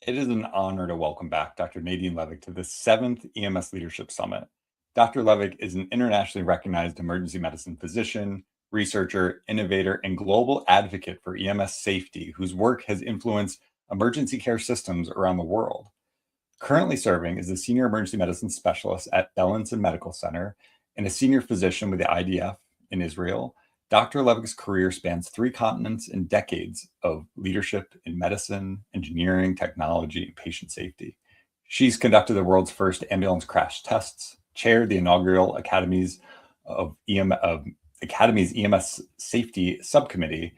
It is an honor to welcome back Dr. Nadine Levick to the 7th EMS Leadership Summit. Dr. Levick is an internationally recognized emergency medicine physician, researcher, innovator, and global advocate for EMS safety, whose work has influenced emergency care systems around the world. Currently serving as a senior emergency medicine specialist at Beilinson Medical Center and a senior physician with the IDF in Israel, Dr. Levick's career spans 3 continents and decades of leadership in medicine, engineering, technology, and patient safety. She's conducted the world's first ambulance crash tests, chaired the inaugural Academy's EMS Safety Subcommittee,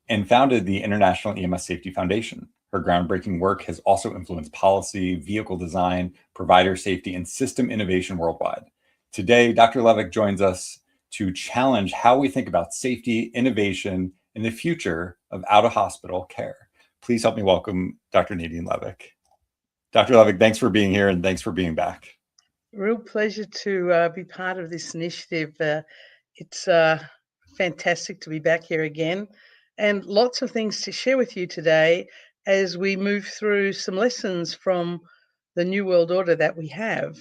and founded the International EMS Safety Foundation. Her groundbreaking work has also influenced policy, vehicle design, provider safety, and system innovation worldwide. Today, Dr. Levick joins us to challenge how we think about safety, innovation, and the future of out-of-hospital care. Please help me welcome Dr. Nadine Levick. Dr. Levick, thanks for being here and thanks for being back. Real pleasure to be part of this initiative. It's fantastic to be back here again, and lots of things to share with you today as we move through some lessons from the New World Order that we have.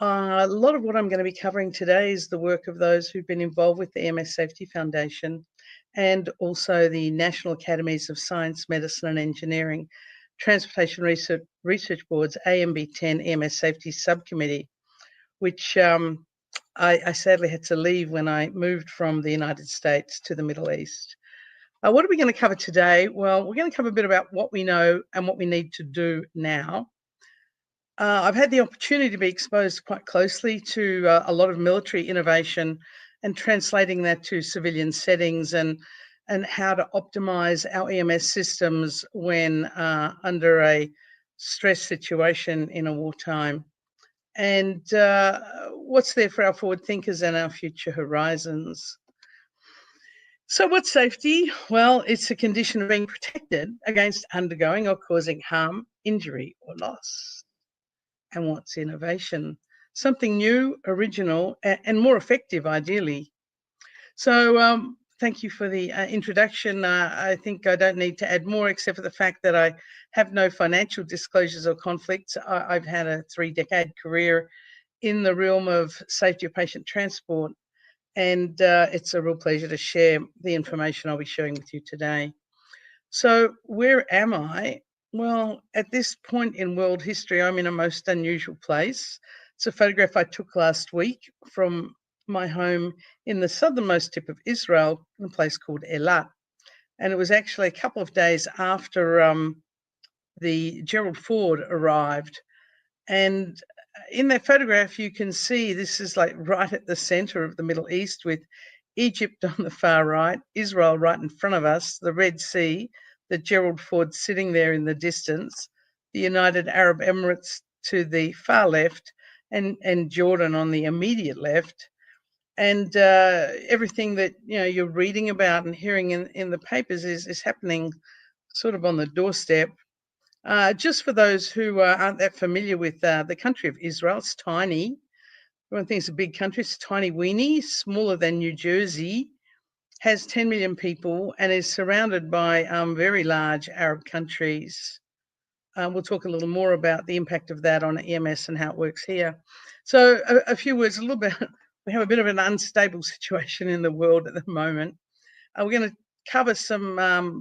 A lot of what I'm going to be covering today is the work of those who've been involved with the EMS Safety Foundation and also the National Academies of Science, Medicine and Engineering, Transportation Research Board's AMB10 EMS Safety Subcommittee, which I sadly had to leave when I moved from the United States to the Middle East. What are we going to cover today? Well, we're going to cover a bit about what we know and what we need to do now. I've had the opportunity to be exposed quite closely to a lot of military innovation and translating that to civilian settings and how to optimize our EMS systems when under a stress situation in a wartime. And what's there for our forward thinkers and our future horizons. So what's safety? Well, it's a condition of being protected against undergoing or causing harm, injury, or loss. And what's innovation? Something new, original, and more effective, ideally. So thank you for the introduction. I think I don't need to add more except for the fact that I have no financial disclosures or conflicts. I've had a 3-decade career in the realm of safety of patient transport, and it's a real pleasure to share the information I'll be sharing with you today. So where am I? Well, at this point in world history, I'm in a most unusual place. It's a photograph I took last week from my home in the southernmost tip of Israel, in a place called Eilat. And it was actually a couple of days after the Gerald Ford arrived. And in that photograph, you can see this is like right at the center of the Middle East with Egypt on the far right, Israel right in front of us, the Red Sea, the Gerald Ford sitting there in the distance, the United Arab Emirates to the far left, and Jordan on the immediate left. And everything that you're reading about and hearing in the papers is happening sort of on the doorstep. Just for those who aren't that familiar with the country of Israel, it's tiny. Everyone thinks it's a big country. It's tiny weeny, smaller than New Jersey, has 10 million people and is surrounded by very large Arab countries. We'll talk a little more about the impact of that on EMS and how it works here. So a few words, a little bit. We have a bit of an unstable situation in the world at the moment. We're going to cover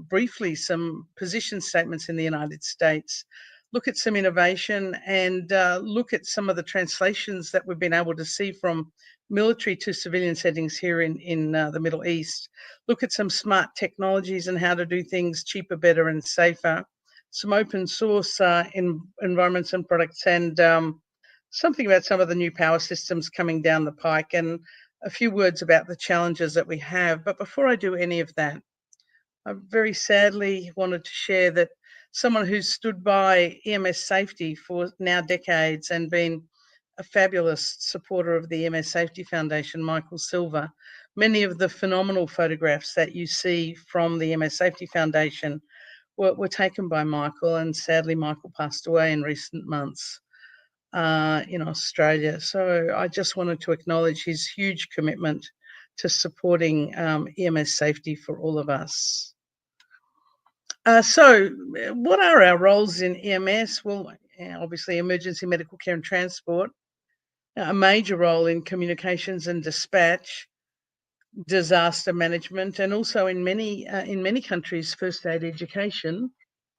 briefly some position statements in the United States, look at some innovation and look at some of the translations that we've been able to see from military to civilian settings here in the Middle East, look at some smart technologies and how to do things cheaper, better and safer, some open source environments and products, and something about some of the new power systems coming down the pike, and a few words about the challenges that we have. But before I do any of that, I very sadly wanted to share that someone who's stood by EMS safety for now decades and been a fabulous supporter of the EMS Safety Foundation, Michael Silver. Many of the phenomenal photographs that you see from the EMS Safety Foundation were taken by Michael, and sadly Michael passed away in recent months in Australia. So I just wanted to acknowledge his huge commitment to supporting EMS safety for all of us. So, what are our roles in EMS? Well, obviously, emergency medical care and transport, a major role in communications and dispatch, disaster management, and also in many countries, first aid education.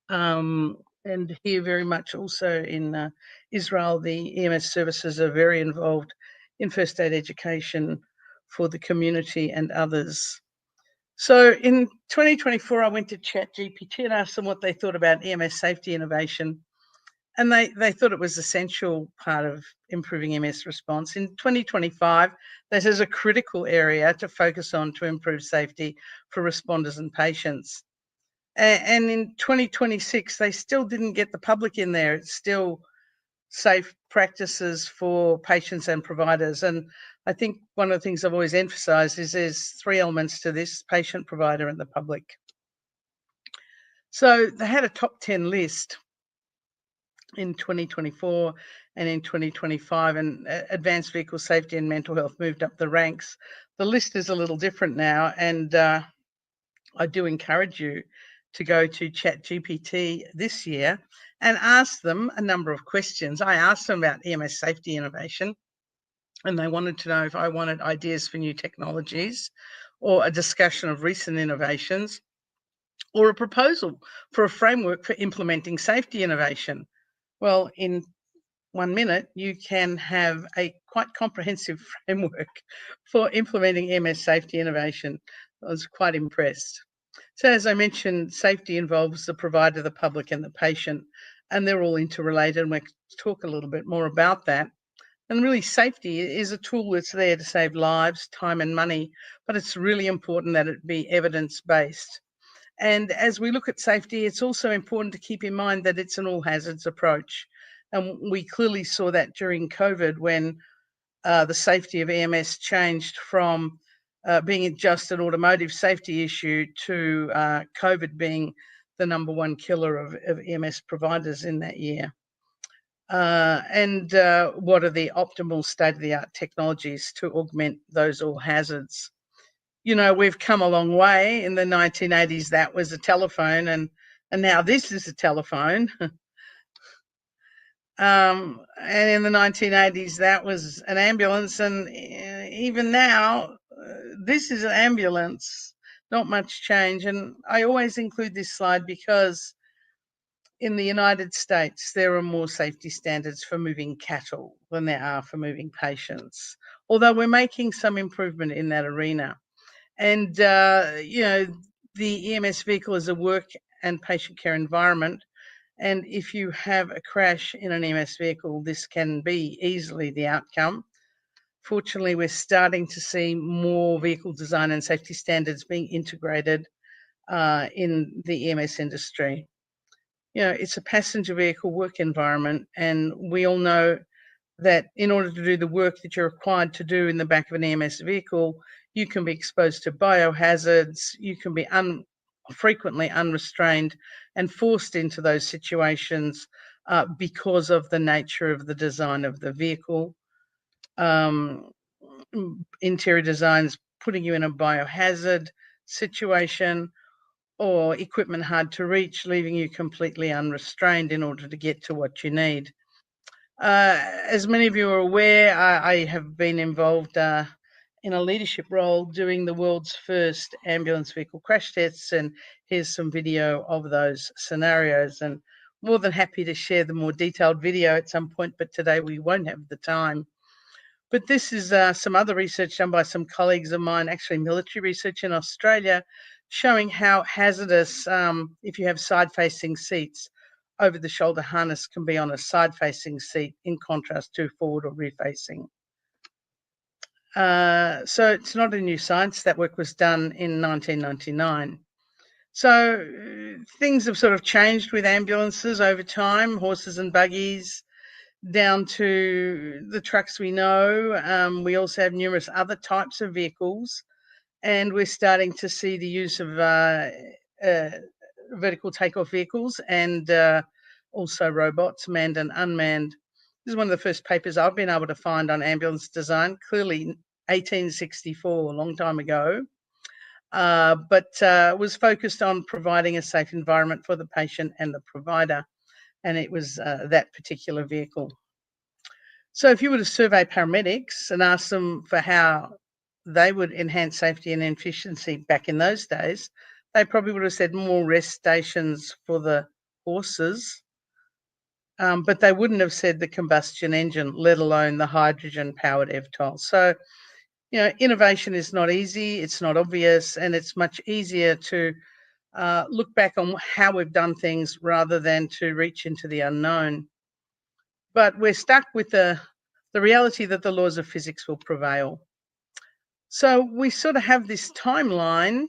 And here, very much also in Israel, the EMS services are very involved in first aid education for the community and others. So in 2024, I went to ChatGPT and asked them what they thought about EMS safety innovation. And they thought it was an essential part of improving EMS response. In 2025, this is a critical area to focus on to improve safety for responders and patients. And in 2026, they still didn't get the public in there. It's still safe practices for patients and providers. And I think one of the things I've always emphasized is there's three elements to this: patient, provider, and the public. So they had a top 10 list in 2024 and in 2025, and advanced vehicle safety and mental health moved up the ranks. The list is a little different now, and I do encourage you to go to ChatGPT this year and ask them a number of questions. I asked them about EMS safety innovation, and they wanted to know if I wanted ideas for new technologies or a discussion of recent innovations or a proposal for a framework for implementing safety innovation. Well, in 1 minute, you can have a quite comprehensive framework for implementing EMS safety innovation. I was quite impressed. So as I mentioned, safety involves the provider, the public, and the patient, and they're all interrelated, and we'll talk a little bit more about that. And really, safety is a tool that's there to save lives, time, and money, but it's really important that it be evidence-based. And as we look at safety, it's also important to keep in mind that it's an all hazards approach. And we clearly saw that during COVID when the safety of EMS changed from being just an automotive safety issue to COVID being the number one killer of EMS providers in that year. And what are the optimal state-of-the-art technologies to augment those all hazards? You know, we've come a long way. In the 1980s, that was a telephone, and now this is a telephone. And in the 1980s, that was an ambulance, and even now, this is an ambulance. Not much change. And I always include this slide because in the United States, there are more safety standards for moving cattle than there are for moving patients, although we're making some improvement in that arena. And, you know, the EMS vehicle is a work and patient care environment. And if you have a crash in an EMS vehicle, this can be easily the outcome. Fortunately, we're starting to see more vehicle design and safety standards being integrated in the EMS industry. You know, it's a passenger vehicle work environment, and we all know that in order to do the work that you're required to do in the back of an EMS vehicle, you can be exposed to biohazards, you can be frequently unrestrained and forced into those situations because of the nature of the design of the vehicle. Interior designs putting you in a biohazard situation, or equipment hard to reach, leaving you completely unrestrained in order to get to what you need. As many of you are aware, I have been involved in a leadership role doing the world's first ambulance vehicle crash tests, and here's some video of those scenarios, and more than happy to share the more detailed video at some point, but today we won't have the time. But this is some other research done by some colleagues of mine, actually military research in Australia, showing how hazardous, if you have side-facing seats, over-the-shoulder harness can be on a side-facing seat in contrast to forward or rear-facing. So it's not a new science. That work was done in 1999. So things have sort of changed with ambulances over time, horses and buggies, down to the trucks we know. We also have numerous other types of vehicles, and we're starting to see the use of vertical takeoff vehicles and also robots, manned and unmanned. This is one of the first papers I've been able to find on ambulance design, clearly 1864, a long time ago. but was focused on providing a safe environment for the patient and the provider. And it was that particular vehicle. So if you were to survey paramedics and ask them for how they would enhance safety and efficiency back in those days, they probably would have said more rest stations for the horses, but they wouldn't have said the combustion engine, let alone the hydrogen-powered eVTOL. So, innovation is not easy, it's not obvious, and it's much easier to look back on how we've done things rather than to reach into the unknown. But we're stuck with the reality that the laws of physics will prevail. So we sort of have this timeline.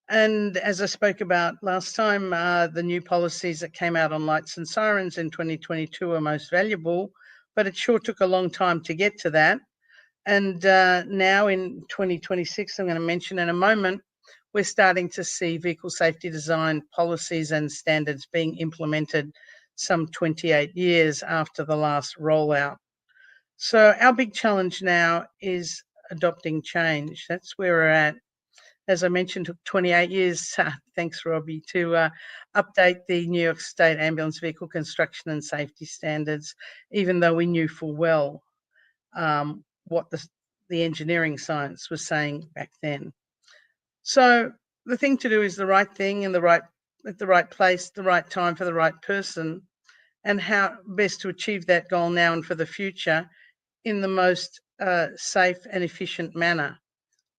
And as I spoke about last time, the new policies that came out on lights and sirens in 2022 are most valuable, but it sure took a long time to get to that. And now in 2026, I'm going to mention in a moment, we're starting to see vehicle safety design policies and standards being implemented some 28 years after the last rollout. So our big challenge now is adopting change. That's where we're at. As I mentioned, took 28 years, thanks Robbie, to update the New York State Ambulance Vehicle Construction and Safety Standards, even though we knew full well what the engineering science was saying back then. So the thing to do is the right thing at the right place, the right time for the right person, and how best to achieve that goal now and for the future in the most safe and efficient manner,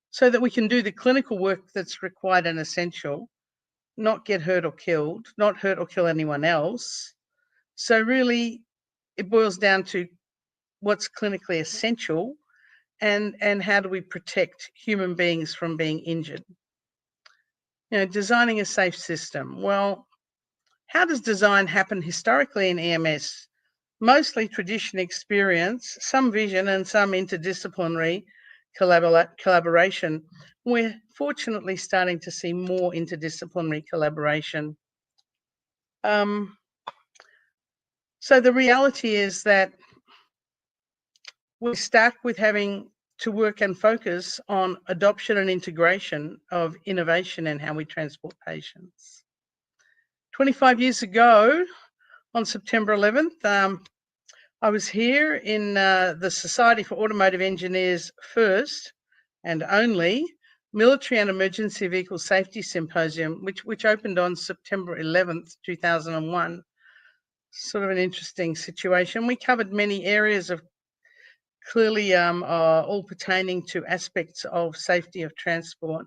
so that we can do the clinical work that's required and essential, not get hurt or killed, not hurt or kill anyone else. So really, it boils down to what's clinically essential and how do we protect human beings from being injured. Designing a safe system. Well, how does design happen historically in EMS? Mostly tradition, experience, some vision, and some interdisciplinary collaboration. We're fortunately starting to see more interdisciplinary collaboration. So the reality is that we're stuck with having to work and focus on adoption and integration of innovation in how we transport patients. 25 years ago, on September 11th, I was here in the Society for Automotive Engineers' first and only Military and Emergency Vehicle Safety Symposium, which opened on September 11th, 2001. Sort of an interesting situation. We covered many areas of clearly all pertaining to aspects of safety of transport.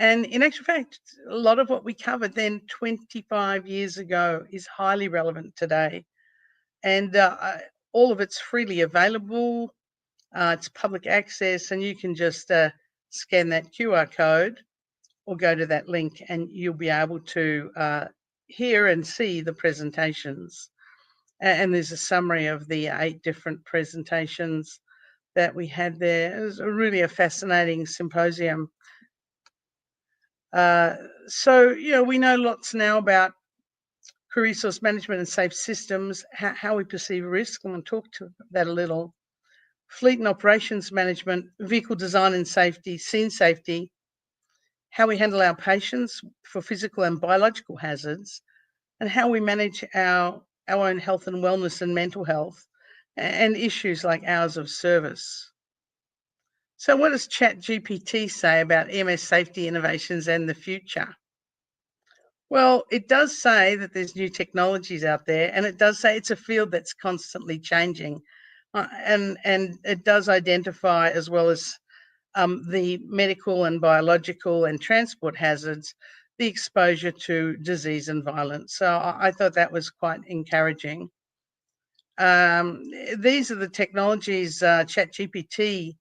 And in actual fact, a lot of what we covered then 25 years ago is highly relevant today. And all of it's freely available. It's public access, and you can just scan that QR code or go to that link and you'll be able to hear and see the presentations. And there's a summary of the 8 different presentations that we had there. It was really a fascinating symposium. So, we know lots now about crew resource management and safe systems, how we perceive risk. I'm going to talk to that a little. Fleet and operations management, vehicle design and safety, scene safety, how we handle our patients for physical and biological hazards, and how we manage our own health and wellness and mental health, and issues like hours of service. So what does ChatGPT say about EMS safety innovations and the future? Well, it does say that there's new technologies out there, and it does say it's a field that's constantly changing. And it does identify, as well as the medical and biological and transport hazards, the exposure to disease and violence. So I thought that was quite encouraging. These are the technologies ChatGPT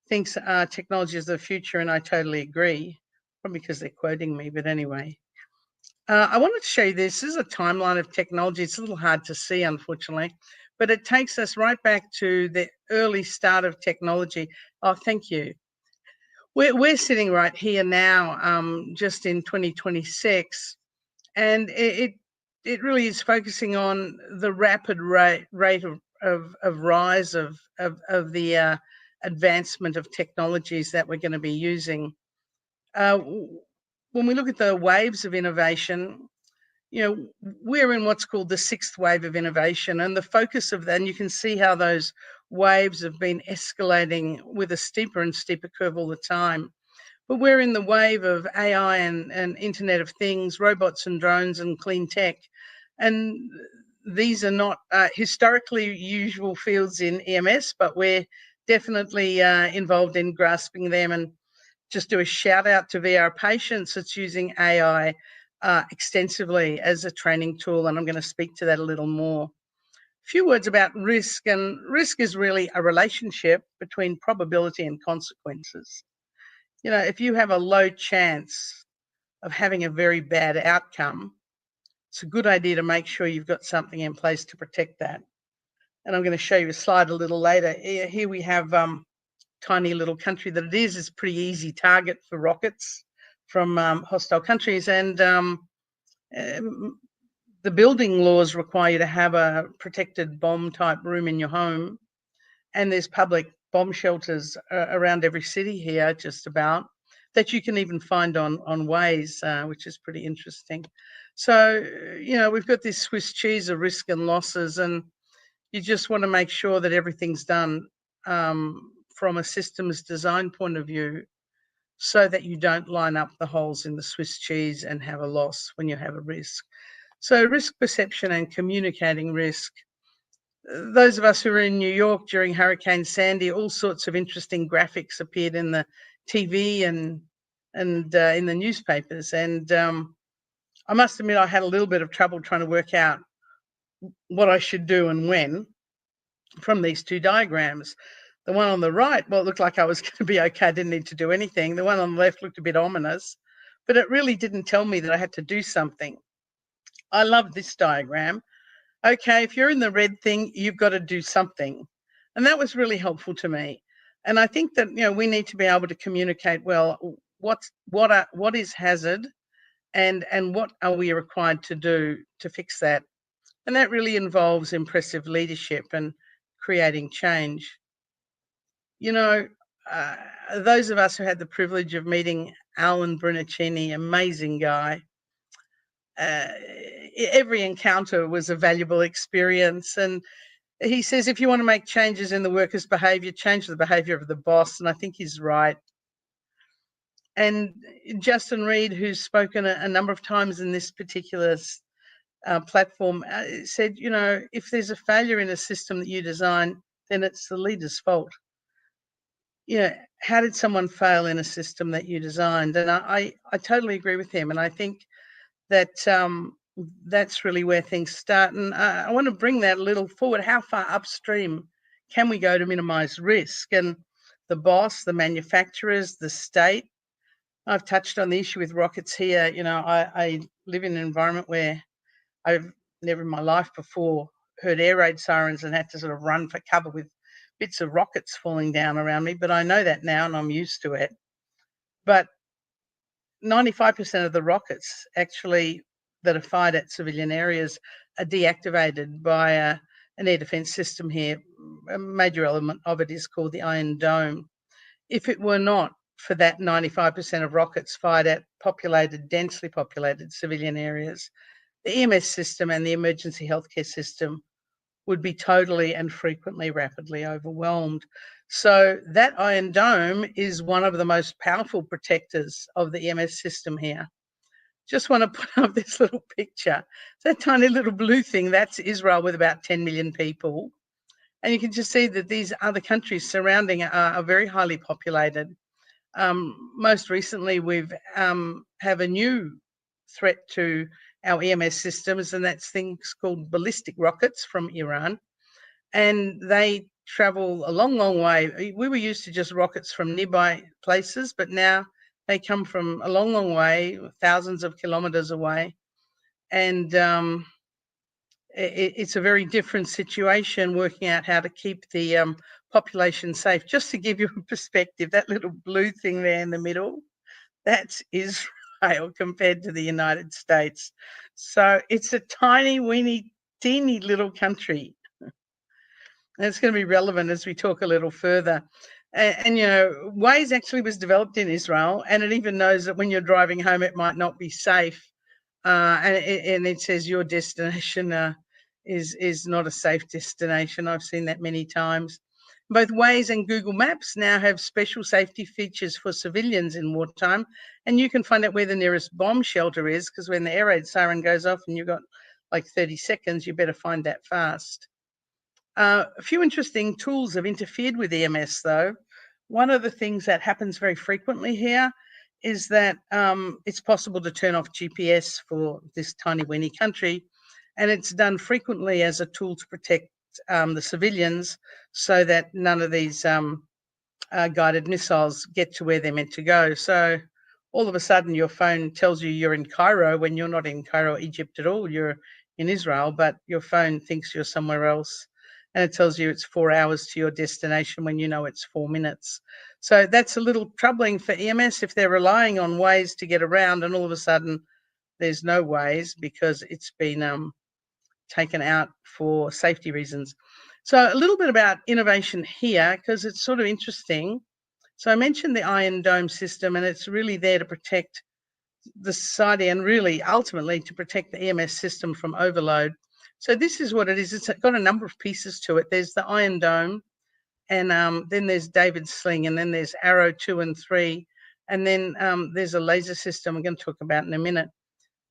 thinks are technologies of the future, and I totally agree, probably because they're quoting me, but anyway. I wanted to show you this. This is a timeline of technology. It's a little hard to see, unfortunately, but it takes us right back to the early start of technology. Oh, thank you. We're sitting right here now, just in 2026, and it really is focusing on the rapid rate of rise of the advancement of technologies that we're going to be using. when we look at the waves of innovation, we're in what's called the sixth wave of innovation, and the focus of that, and you can see how those waves have been escalating with a steeper and steeper curve all the time. But we're in the wave of AI and Internet of Things, robots and drones and clean tech. And these are not historically usual fields in EMS, but we're definitely involved in grasping them. And just do a shout out to VR Patients that's using AI extensively as a training tool. And I'm going to speak to that a little more. A few words about risk. And risk is really a relationship between probability and consequences. If you have a low chance of having a very bad outcome, it's a good idea to make sure you've got something in place to protect that. And I'm going to show you a slide a little later. Here we have tiny little country that it is. It's a pretty easy target for rockets from hostile countries. And the building laws require you to have a protected bomb type room in your home. And there's public bomb shelters around every city here, just about, that you can even find on Waze, which is pretty interesting. So, we've got this Swiss cheese of risk and losses, and you just want to make sure that everything's done from a systems design point of view so that you don't line up the holes in the Swiss cheese and have a loss when you have a risk. So risk perception and communicating risk. Those of us who were in New York during Hurricane Sandy, all sorts of interesting graphics appeared in the TV and in the newspapers. And I must admit, I had a little bit of trouble trying to work out what I should do and when from these two diagrams. The one on the right, well, it looked like I was going to be okay. I didn't need to do anything. The one on the left looked a bit ominous, but it really didn't tell me that I had to do something. I love this diagram. Okay, if you're in the red thing, you've got to do something. And that was really helpful to me. And I think that, we need to be able to communicate well, what is hazard and what are we required to do to fix that? And that really involves impressive leadership and creating change. Those of us who had the privilege of meeting Alan Brunacini, amazing guy, every encounter was a valuable experience. And he says, if you want to make changes in the workers' behaviour, change the behaviour of the boss. And I think he's right. And Justin Reed, who's spoken a number of times in this particular platform, said, if there's a failure in a system that you design, then it's the leader's fault. How did someone fail in a system that you designed? And I totally agree with him. And I think that that's really where things start. And I want to bring that a little forward. How far upstream can we go to minimize risk? And the boss, the manufacturers, the state. I've touched on the issue with rockets here. I live in an environment where I've never in my life before heard air raid sirens and had to sort of run for cover with bits of rockets falling down around me. But I know that now and I'm used to it. But 95% of the rockets actually that are fired at civilian areas are deactivated by an air defence system here. A major element of it is called the Iron Dome. If it were not for that 95% of rockets fired at densely populated civilian areas, the EMS system and the emergency healthcare system would be totally and frequently rapidly overwhelmed. So that Iron Dome is one of the most powerful protectors of the EMS system here. Just want to put up this little picture. That tiny little blue thing, that's Israel with about 10 million people. And you can just see that these other countries surrounding are very highly populated. Most recently, we've have a new threat to our EMS systems, and that's things called ballistic rockets from Iran. And they travel a long, long way. We were used to just rockets from nearby places, but now they come from a long, long way, thousands of kilometers away. And it's a very different situation working out how to keep the population safe. Just to give you a perspective, that little blue thing there in the middle, that's Israel compared to the United States. So it's a tiny, weeny, teeny little country. And it's going to be relevant as we talk a little further. And you know, Waze actually was developed in Israel, and it even knows that when you're driving home, it might not be safe. And it says your destination is not a safe destination. I've seen that many times. Both Waze and Google Maps now have special safety features for civilians in wartime, and you can find out where the nearest bomb shelter is, because when the air raid siren goes off and you've got like 30 seconds, you better find that fast. A few interesting tools have interfered with EMS, though. One of the things that happens very frequently here is that it's possible to turn off GPS for this tiny weeny country, and it's done frequently as a tool to protect the civilians so that none of these guided missiles get to where they're meant to go. So all of a sudden your phone tells you you're in Cairo when you're not in Cairo, Egypt at all. You're in Israel, but your phone thinks you're somewhere else. And it tells you it's 4 hours to your destination when you know it's 4 minutes. So that's a little troubling for EMS if they're relying on Waze to get around and all of a sudden there's no Waze because it's been taken out for safety reasons. So a little bit about innovation here, because it's sort of interesting. So I mentioned the Iron Dome system, and it's really there to protect the society and really ultimately to protect the EMS system from overload. So this is what it is. It's got a number of pieces to it. There's the Iron Dome, and then there's David's Sling, and then there's Arrow 2 and 3, and then there's a laser system I'm going to talk about in a minute.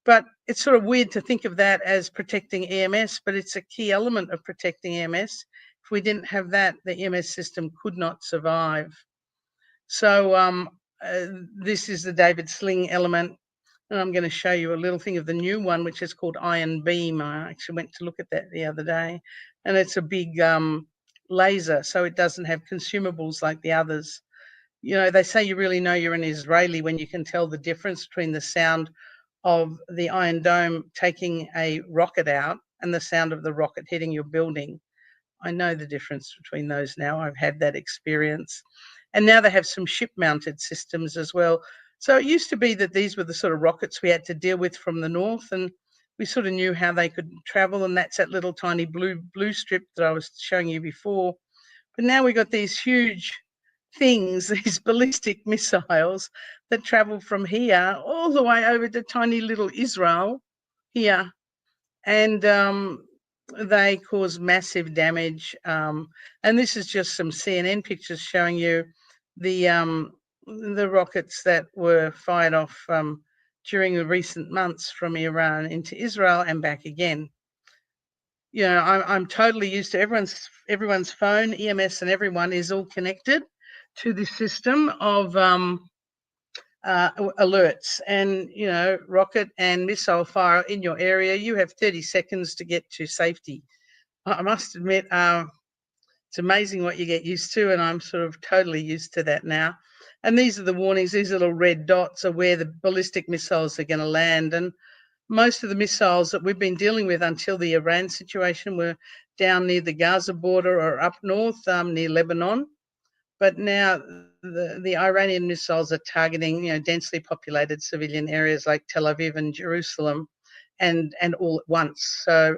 But it's sort of weird to think of that as protecting EMS, but it's a key element of protecting EMS. If we didn't have that, the EMS system could not survive. So this is the David Sling element, and I'm going to show you a little thing of the new one, which is called Iron Beam. I actually went to look at that the other day, and it's a big laser, so it doesn't have consumables like the others. You know, they say you really know you're an Israeli when you can tell the difference between the sound of the Iron Dome taking a rocket out and the sound of the rocket hitting your building. I know the difference between those now. I've had that experience. And now they have some ship-mounted systems as well. So it used to be that these were the sort of rockets we had to deal with from the north, and we sort of knew how they could travel, and that's that little tiny blue strip that I was showing you before. But now we've got these huge things, these ballistic missiles that travel from here all the way over to tiny little Israel here. And they cause massive damage. And this is just some CNN pictures showing you the rockets that were fired off during the recent months from Iran into Israel and back again. You know, I'm totally used to everyone's phone, EMS and everyone is all connected to the system of alerts, and you know, rocket and missile fire in your area, you have 30 seconds to get to safety. I must admit, it's amazing what you get used to, and I'm sort of totally used to that now. And these are the warnings. These little red dots are where the ballistic missiles are going to land, and most of the missiles that we've been dealing with until the Iran situation were down near the Gaza border or up north near Lebanon. But now the Iranian missiles are targeting, you know, densely populated civilian areas like Tel Aviv and Jerusalem, and all at once. So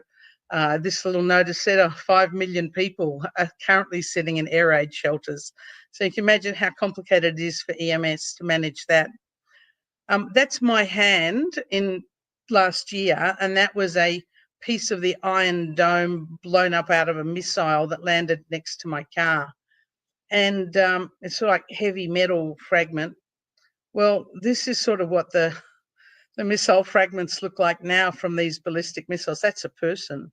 this little notice said 5 million people are currently sitting in air raid shelters. So you can imagine how complicated it is for EMS to manage that. That's my hand in last year, and that was a piece of the Iron Dome blown up out of a missile that landed next to my car. And it's sort of like heavy metal fragment. Well, this is sort of what the missile fragments look like now from these ballistic missiles. That's a person.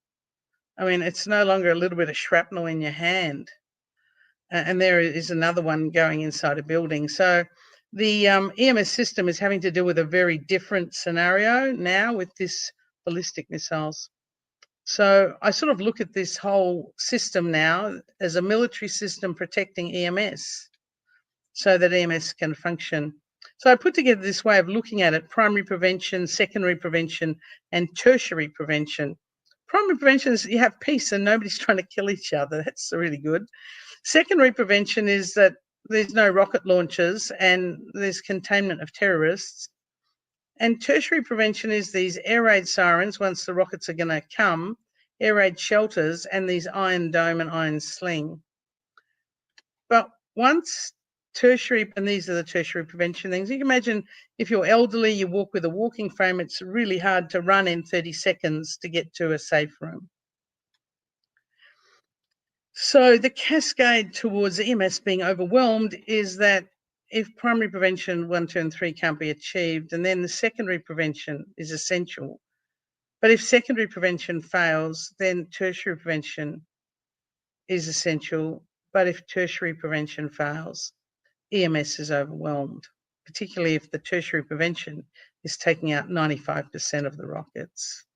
I mean, it's no longer a little bit of shrapnel in your hand. And there is another one going inside a building. So the EMS system is having to deal with a very different scenario now with this ballistic missiles. So I sort of look at this whole system now as a military system protecting EMS so that EMS can function. So I put together this way of looking at it: primary prevention, secondary prevention, and tertiary prevention. Primary prevention is you have peace and nobody's trying to kill each other. That's really good. Secondary prevention is that there's no rocket launches and there's containment of terrorists. And tertiary prevention is these air raid sirens once the rockets are going to come, air raid shelters, and these Iron Dome and Iron Sling. But once tertiary, and these are the tertiary prevention things. You can imagine if you're elderly, you walk with a walking frame, it's really hard to run in 30 seconds to get to a safe room. So the cascade towards EMS being overwhelmed is that if primary prevention 1, 2, and 3 can't be achieved, and then the secondary prevention is essential. But if secondary prevention fails, then tertiary prevention is essential. But if tertiary prevention fails, EMS is overwhelmed, particularly if the tertiary prevention is taking out 95% of the rockets.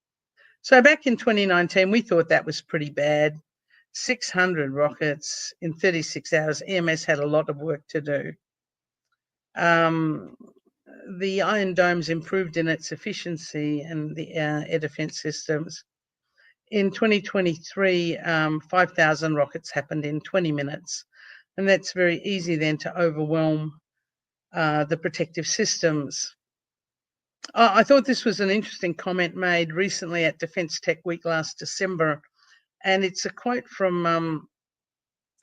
So back in 2019, we thought that was pretty bad. 600 rockets in 36 hours. EMS had a lot of work to do. The Iron Dome's improved in its efficiency and the air defense systems. In 2023, 5,000 rockets happened in 20 minutes. And that's very easy then to overwhelm the protective systems. I thought this was an interesting comment made recently at Defence Tech Week last December. And it's a quote from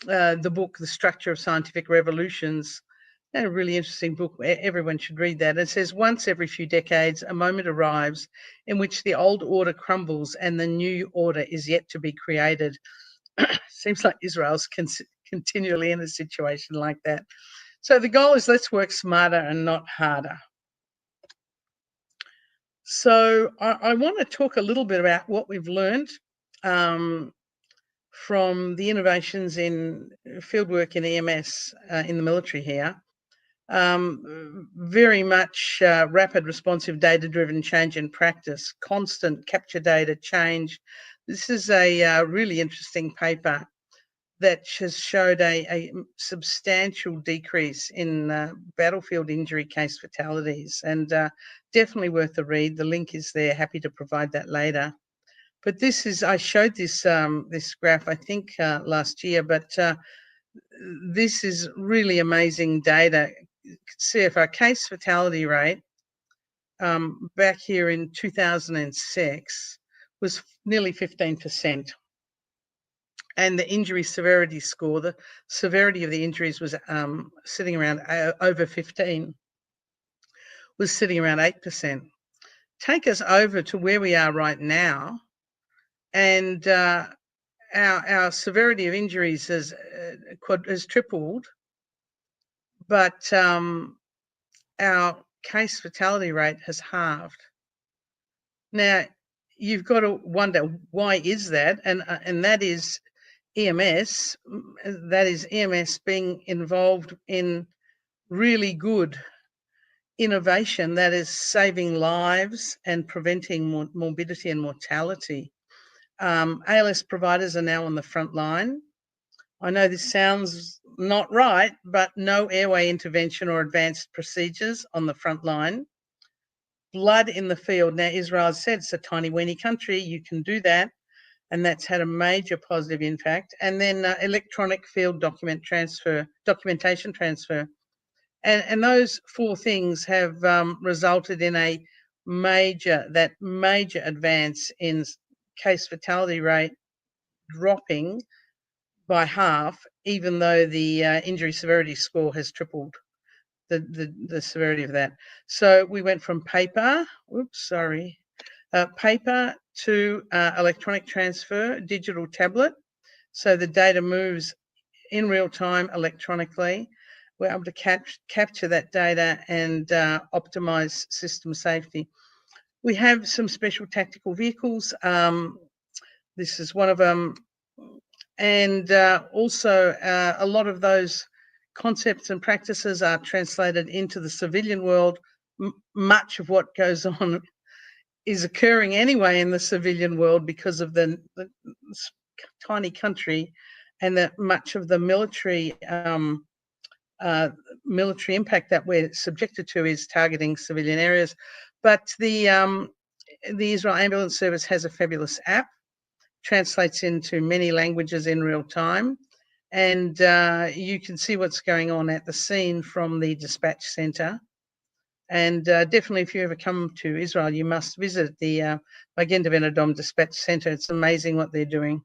the book, The Structure of Scientific Revolutions. A really interesting book. Everyone should read that. It says, once every few decades, a moment arrives in which the old order crumbles and the new order is yet to be created. Seems like Israel's continually in a situation like that. So the goal is let's work smarter and not harder. So I want to talk a little bit about what we've learned from the innovations in fieldwork in EMS in the military here. Very much rapid, responsive, data-driven change in practice, constant capture data change. This is a really interesting paper that has showed a substantial decrease in battlefield injury case fatalities, and definitely worth a read. The link is there. Happy to provide that later. But this is, I showed this this graph, I think, last year, but this is really amazing data. You can see if our case fatality rate back here in 2006 was nearly 15%. And the injury severity score, the severity of the injuries was sitting around over 15, was sitting around 8%. Take us over to where we are right now, and our severity of injuries has tripled, but our case fatality rate has halved. Now, you've got to wonder, why is that? And that is EMS, that is EMS being involved in really good innovation that is saving lives and preventing morbidity and mortality. ALS providers are now on the front line. I know this sounds not right, but no airway intervention or advanced procedures on the front line. Blood in the field. Now, Israel has said it's a tiny, weeny country. You can do that. And that's had a major positive impact. And then electronic field documentation transfer. And those 4 things have resulted in a major advance in case fatality rate dropping by half, even though the injury severity score has tripled the severity of that. So we went from paper to electronic transfer, digital tablet. So the data moves in real time electronically. We're able to capture that data and optimize system safety. We have some special tactical vehicles. This is one of them. And also a lot of those concepts and practices are translated into the civilian world. Much of what goes on is occurring anyway in the civilian world because of the tiny country, and that much of the military impact that we're subjected to is targeting civilian areas. But the Israel Ambulance Service has a fabulous app, translates into many languages in real time, and you can see what's going on at the scene from the dispatch center. And definitely, if you ever come to Israel, you must visit the Magen David Adom Dispatch Center. It's amazing what they're doing.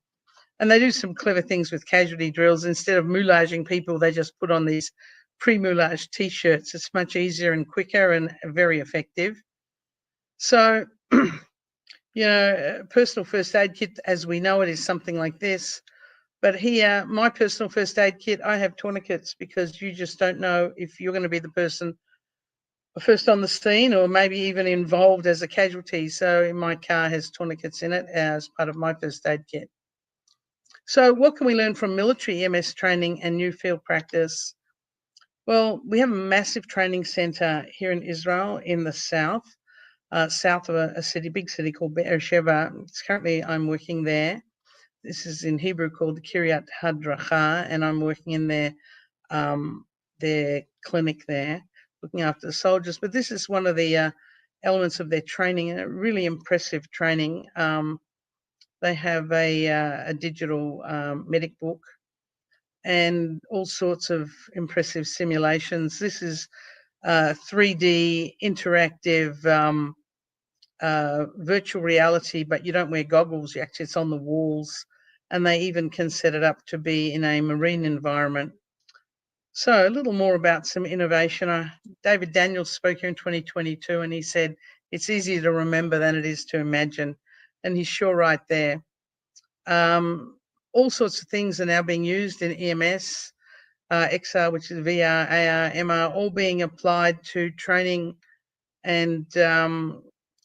And they do some clever things with casualty drills. Instead of moulaging people, they just put on these pre-moulage T-shirts. It's much easier and quicker and very effective. So, personal first aid kit, as we know it, is something like this. But here, my personal first aid kit, I have tourniquets because you just don't know if you're going to be the person first on the scene or maybe even involved as a casualty. So my car has tourniquets in it as part of my first aid kit. So what can we learn from military EMS training and new field practice? Well, we have a massive training centre here in Israel in the south of a city, big city called Beersheba. Currently, I'm working there. This is in Hebrew called Kiryat Hadracha, and I'm working in their clinic there, looking after the soldiers. But this is one of the elements of their training, and a really impressive training. They have a digital medic book and all sorts of impressive simulations. This is 3D interactive virtual reality, but you don't wear goggles. It's on the walls, and they even can set it up to be in a marine environment. So a little more about some innovation. David Daniels spoke here in 2022, and he said, it's easier to remember than it is to imagine. And he's sure right there. All sorts of things are now being used in EMS, XR, which is VR, AR, MR, all being applied to training. And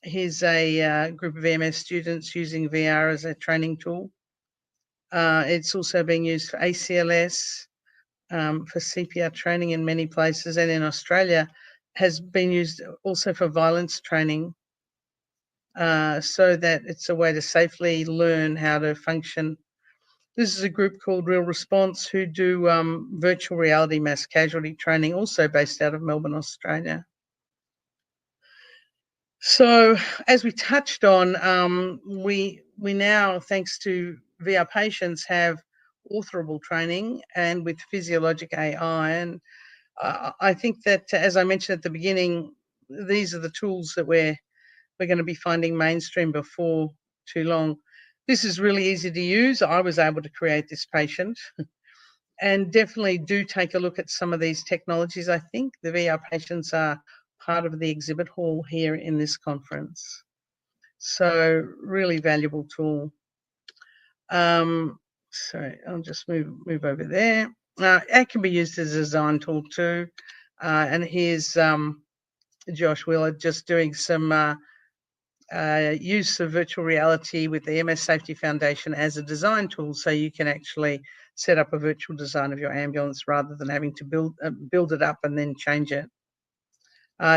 here's a group of EMS students using VR as a training tool. It's also being used for ACLS, for CPR training in many places, and in Australia has been used also for violence training, so that it's a way to safely learn how to function. This is a group called Real Response who do virtual reality mass casualty training, also based out of Melbourne, Australia. So as we touched on, we now, thanks to VR patients, have authorable training and with physiologic AI. And I think that, as I mentioned at the beginning, these are the tools that we're going to be finding mainstream before too long. This is really easy to use. I was able to create this patient. And definitely do take a look at some of these technologies. I think the VR patients are part of the exhibit hall here in this conference. So really valuable tool. Sorry, I'll just move over there. It can be used as a design tool too. And here's Josh Wheeler just doing some use of virtual reality with the EMS Safety Foundation as a design tool, so you can actually set up a virtual design of your ambulance rather than having to build it up and then change it.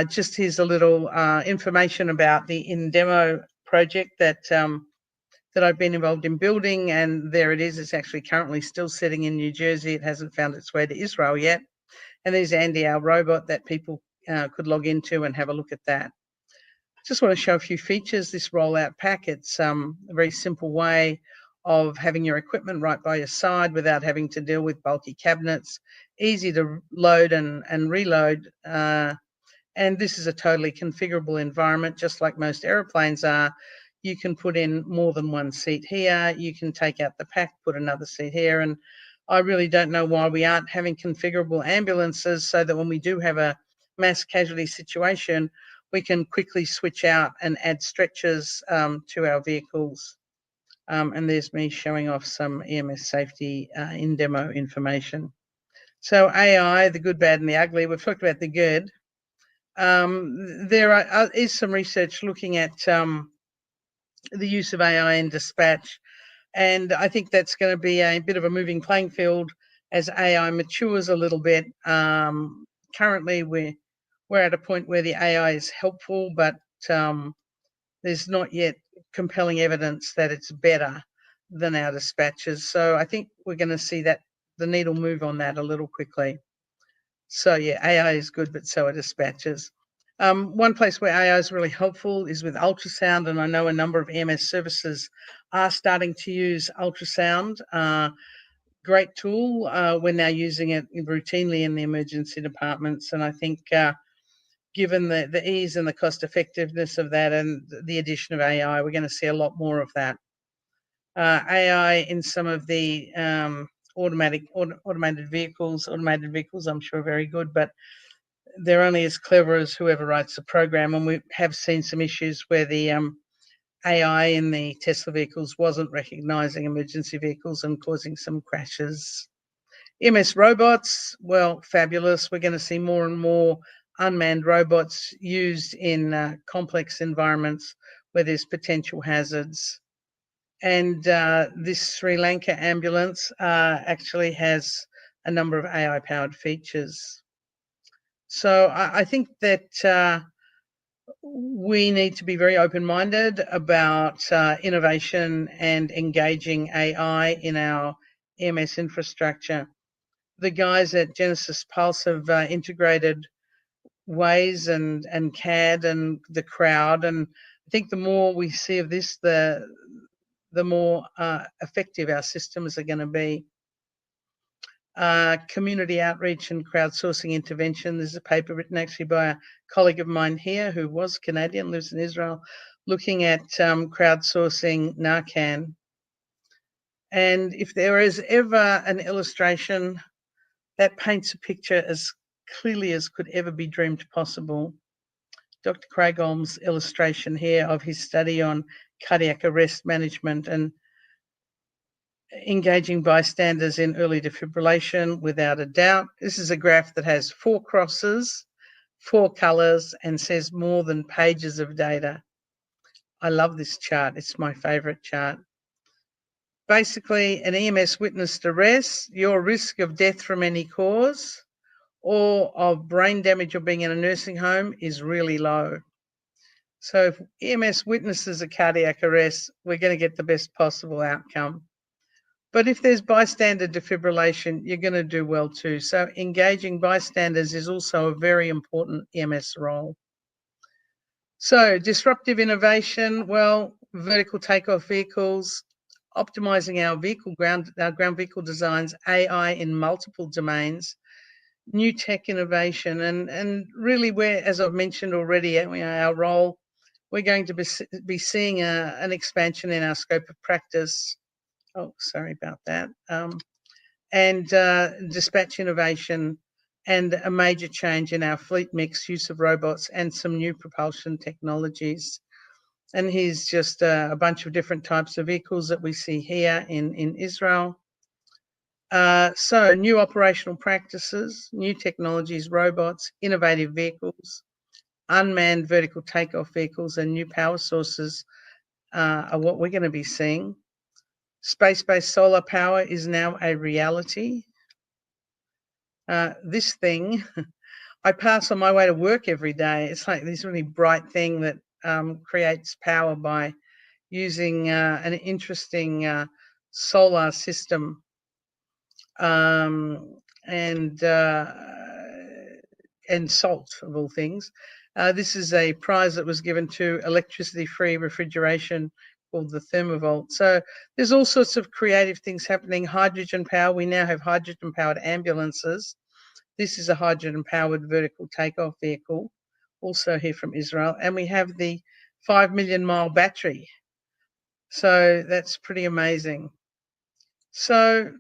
Just here's a little information about the in-demo project that I've been involved in building, and there it is. It's actually currently still sitting in New Jersey. It hasn't found its way to Israel yet. And there's Andy, our robot, that people could log into and have a look at that. Just want to show a few features. This rollout pack, it's a very simple way of having your equipment right by your side without having to deal with bulky cabinets, easy to load and reload. And this is a totally configurable environment, just like most aeroplanes are. You can put in more than one seat here. You can take out the pack, put another seat here. And I really don't know why we aren't having configurable ambulances, so that when we do have a mass casualty situation, we can quickly switch out and add stretchers to our vehicles. And there's me showing off some EMS safety in demo information. So AI, the good, bad, and the ugly. We've talked about the good. There is some research looking at the use of AI in dispatch, and I think that's going to be a bit of a moving playing field as AI matures a little bit. Currently, we're at a point where the AI is helpful, but there's not yet compelling evidence that it's better than our dispatches. So I think we're going to see that the needle move on that a little quickly. So yeah, AI is good, but so are dispatches. One place where AI is really helpful is with ultrasound, and I know a number of EMS services are starting to use ultrasound. Great tool. We're now using it routinely in the emergency departments, and I think given the ease and the cost effectiveness of that and the addition of AI, we're going to see a lot more of that. AI in some of the automated vehicles. Automated vehicles, I'm sure, are very good, but they're only as clever as whoever writes the program. And we have seen some issues where the AI in the Tesla vehicles wasn't recognizing emergency vehicles and causing some crashes. EMS robots, well, fabulous. We're going to see more and more unmanned robots used in complex environments where there's potential hazards. And this Sri Lanka ambulance actually has a number of AI-powered features. So I think that we need to be very open-minded about innovation and engaging AI in our EMS infrastructure. The guys at Genesis Pulse have integrated Waze and CAD and the crowd, and I think the more we see of this, the more effective our systems are going to be. Community outreach and crowdsourcing intervention. There's a paper written actually by a colleague of mine here who was Canadian, lives in Israel, looking at crowdsourcing Narcan. And if there is ever an illustration that paints a picture as clearly as could ever be dreamed possible, Dr. Craig Olm's illustration here of his study on cardiac arrest management and engaging bystanders in early defibrillation, without a doubt. This is a graph that has 4 crosses, 4 colors, and says more than pages of data. I love this chart. It's my favorite chart. Basically, an EMS witnessed arrest, your risk of death from any cause or of brain damage or being in a nursing home is really low. So if EMS witnesses a cardiac arrest, we're going to get the best possible outcome. But if there's bystander defibrillation, you're going to do well too. So engaging bystanders is also a very important EMS role. So disruptive innovation, well, vertical takeoff vehicles, optimizing our ground vehicle designs, AI in multiple domains, new tech innovation, and really we're, as I've mentioned already, our role, we're going to be seeing an expansion in our scope of practice. Oh, sorry about that. And dispatch innovation and a major change in our fleet mix, use of robots and some new propulsion technologies. And here's just a bunch of different types of vehicles that we see here in Israel. So new operational practices, new technologies, robots, innovative vehicles, unmanned vertical takeoff vehicles, and new power sources are what we're going to be seeing. Space-based solar power is now a reality. This thing, I pass on my way to work every day. It's like this really bright thing that creates power by using an interesting solar system and salt, of all things. This is a prize that was given to electricity-free refrigeration called the Thermovolt. So there's all sorts of creative things happening. Hydrogen power, we now have hydrogen-powered ambulances. This is a hydrogen-powered vertical takeoff vehicle, also here from Israel. And we have the 5 million mile battery. So that's pretty amazing. So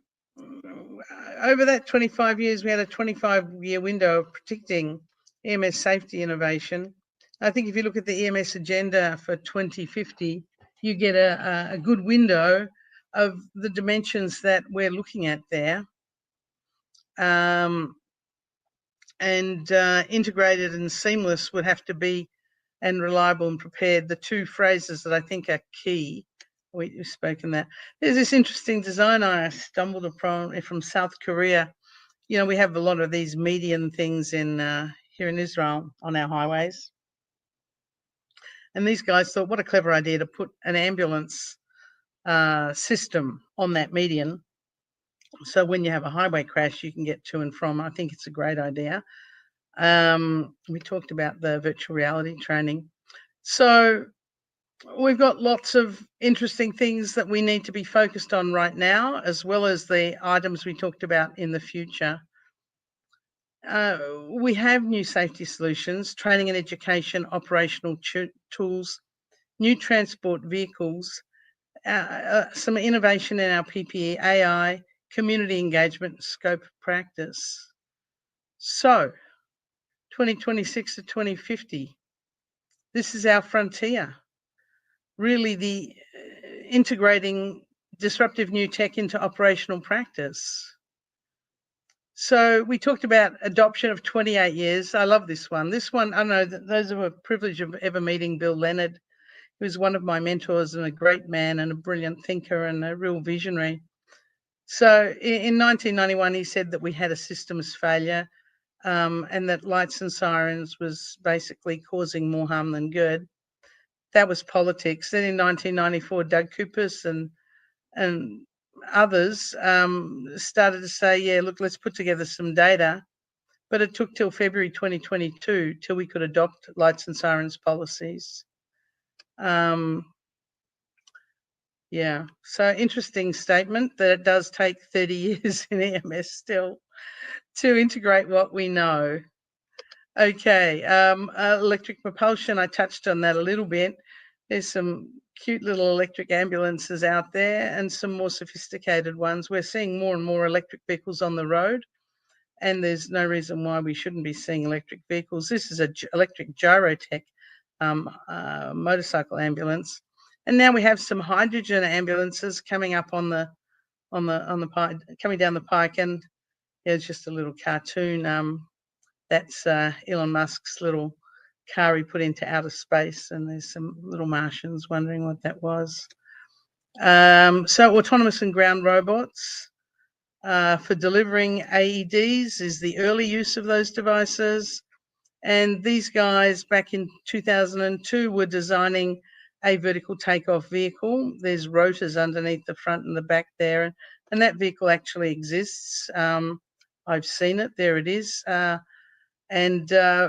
over that 25 years, we had a 25-year window of predicting EMS safety innovation. I think if you look at the EMS agenda for 2050, you get a good window of the dimensions that we're looking at there. Integrated and seamless would have to be, and reliable and prepared, the 2 phrases that I think are key. We've spoken that. There's this interesting design I stumbled upon from South Korea. You know, we have a lot of these median things in here in Israel on our highways. And these guys thought, what a clever idea to put an ambulance system on that median. So when you have a highway crash, you can get to and from. I think it's a great idea. We talked about the virtual reality training. So we've got lots of interesting things that we need to be focused on right now, as well as the items we talked about in the future. We have new safety solutions, training and education, operational tools, new transport vehicles, some innovation in our PPE, AI, community engagement, scope of practice. So 2026 to 2050, this is our frontier. Really the integrating disruptive new tech into operational practice. So we talked about adoption of 28 years. I love this one. This one, I know that those who were privileged of ever meeting Bill Leonard, who was one of my mentors and a great man and a brilliant thinker and a real visionary. So in 1991, he said that we had a systems failure and that lights and sirens was basically causing more harm than good. That was politics. Then in 1994, Doug Coopers and others started to say, yeah, look, let's put together some data. But it took till February 2022 till we could adopt lights and sirens policies. Yeah, so interesting statement that it does take 30 years in EMS still to integrate what we know. Okay, electric propulsion, I touched on that a little bit. There's some cute little electric ambulances out there and some more sophisticated ones. We're seeing more and more electric vehicles on the road, and there's no reason why we shouldn't be seeing electric vehicles. This is an electric gyrotech motorcycle ambulance, and now we have some hydrogen ambulances coming up on the pike, coming down the pike, and it's just a little cartoon. That's Elon Musk's little car he put into outer space, and there's some little Martians wondering what that was. So autonomous and ground robots for delivering AEDs is the early use of those devices. And these guys back in 2002 were designing a vertical takeoff vehicle. There's rotors underneath the front and the back there, and that vehicle actually exists. I've seen it, there it is. And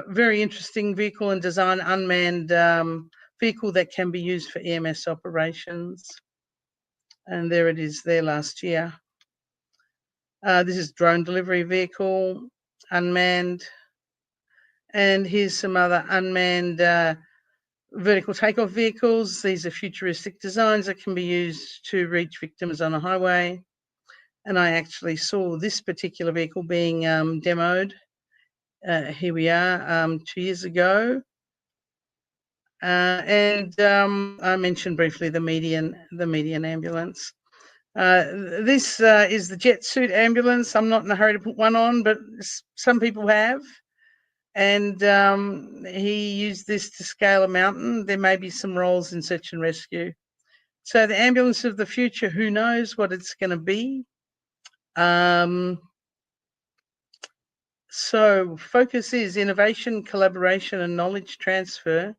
very interesting vehicle and design, unmanned vehicle that can be used for EMS operations. And there it is there last year. This is drone delivery vehicle, unmanned. And here's some other unmanned vertical takeoff vehicles. These are futuristic designs that can be used to reach victims on a highway. And I actually saw this particular vehicle being demoed. Here we are 2 years ago. And I mentioned briefly the median ambulance. This is the jet suit ambulance. I'm not in a hurry to put one on, but some people have. And he used this to scale a mountain. There may be some roles in search and rescue. So the ambulance of the future, who knows what it's going to be? So focus is innovation, collaboration, and knowledge transfer.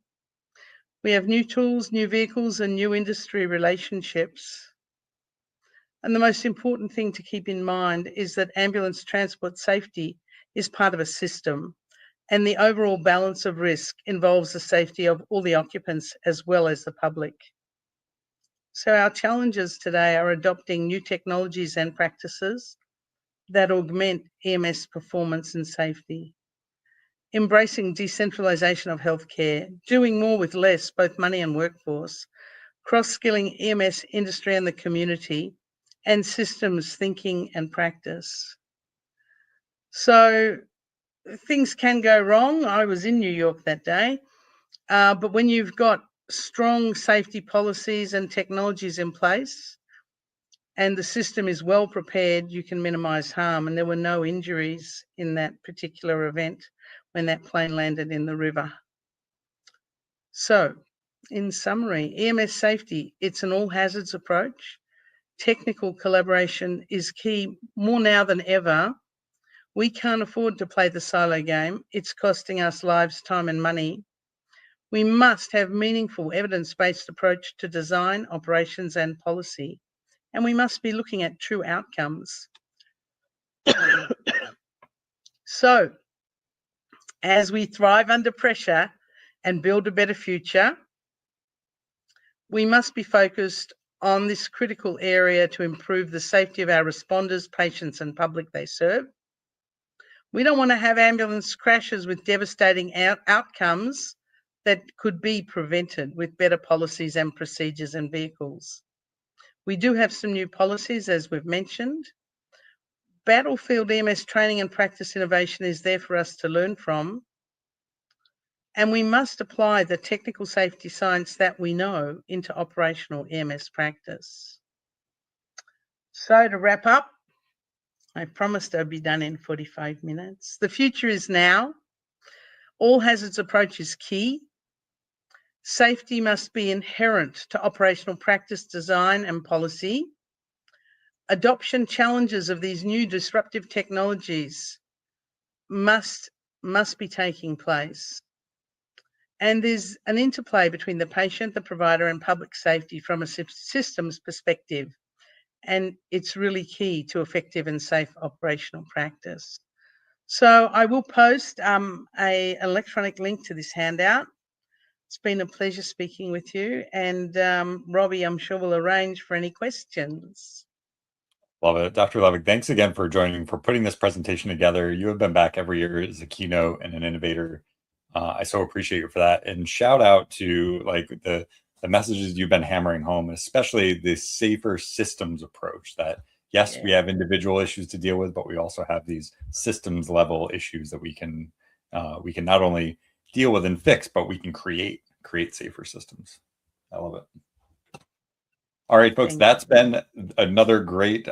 We have new tools, new vehicles, and new industry relationships. And the most important thing to keep in mind is that ambulance transport safety is part of a system, and the overall balance of risk involves the safety of all the occupants as well as the public. So our challenges today are adopting new technologies and practices that augment EMS performance and safety, embracing decentralisation of healthcare, doing more with less, both money and workforce, cross-skilling EMS industry and the community, and systems thinking and practice. So things can go wrong. I was in New York that day, but when you've got strong safety policies and technologies in place, and the system is well prepared, you can minimise harm. And there were no injuries in that particular event when that plane landed in the river. So, in summary, EMS safety, it's an all hazards approach. Technical collaboration is key more now than ever. We can't afford to play the silo game. It's costing us lives, time, and money. We must have meaningful evidence-based approach to design, operations, and policy. And we must be looking at true outcomes. So, as we thrive under pressure and build a better future, we must be focused on this critical area to improve the safety of our responders, patients, and public they serve. We don't want to have ambulance crashes with devastating outcomes that could be prevented with better policies and procedures and vehicles. We do have some new policies, as we've mentioned. Battlefield EMS training and practice innovation is there for us to learn from. And we must apply the technical safety science that we know into operational EMS practice. So to wrap up, I promised I'd be done in 45 minutes. The future is now. All hazards approach is key. Safety must be inherent to operational practice design and policy. Adoption challenges of these new disruptive technologies must be taking place. And there's an interplay between the patient, the provider, and public safety from a systems perspective. And it's really key to effective and safe operational practice. So I will post an electronic link to this handout. It's been a pleasure speaking with you. And Robbie, I'm sure we'll arrange for any questions. Love it. Dr. Levick, thanks again for joining, for putting this presentation together. You have been back every year as a keynote and an innovator. I so appreciate you for that. And shout out to like the messages you've been hammering home, especially the safer systems approach that, yes, we have individual issues to deal with, but we also have these systems level issues that we can not only deal with and fix, but we can create safer systems. I love it. All right, folks, that's been another great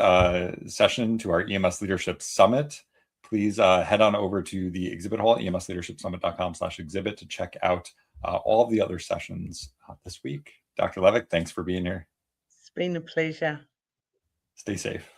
session to our EMS Leadership Summit. Please head on over to the exhibit hall, emsleadershipsummit.com/exhibit, to check out all of the other sessions this week. Dr. Levick, thanks for being here. It's been a pleasure. Stay safe.